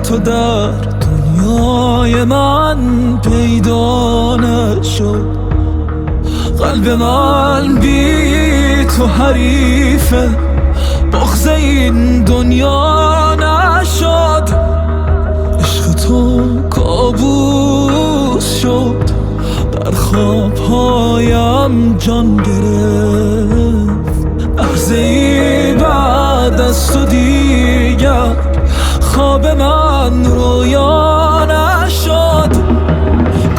تو در دنیای من پیدا نشد. قلب من بی تو حریفه، بغض این دنیا نشد. عشق تو کابوس شد، در خوابهایم جان گرفت. لحظه ای بعد از تو دیگر خواب من رویا نشد.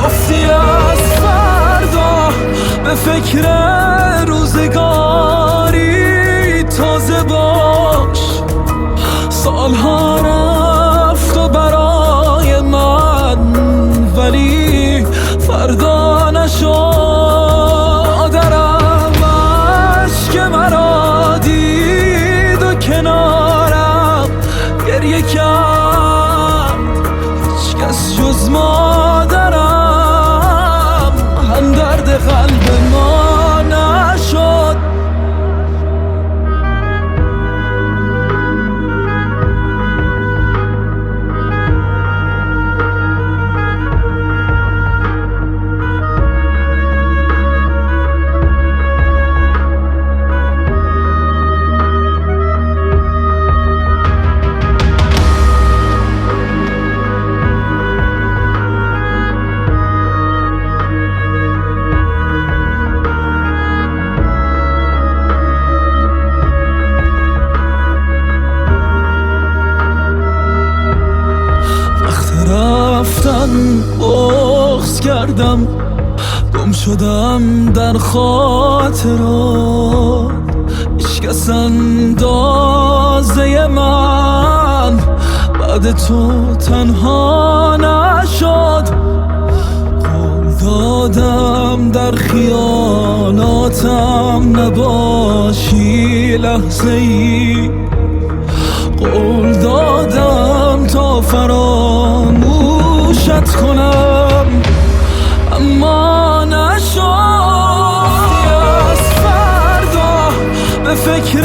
گفتی از فردا به فکر روزگاری تازه باش. سالها رفت و برای من، ولی فردا نشد. درم اشک مرا دید و کنارم گریه کرد. هیچ کس جز مادرم همدرد قلب ما نشد. رفتن بغض کردم، گم شدم در خاطرات. هیچکس اندازه من بعد تو تنها نشد. قول دادم در خیاناتم نباشی لحظه ای. قول دادم تا فراموشت کنم، اما نشد. از فردا به فکر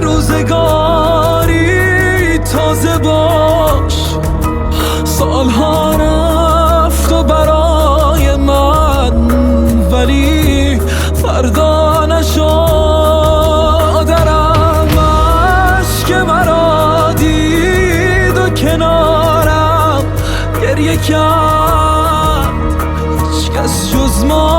روزگاری تازه باش. سالها رفت و برای من، ولی فردا نشد. درم اشک مرا دید و کنارم گریه کرد. هیچ کس جز ما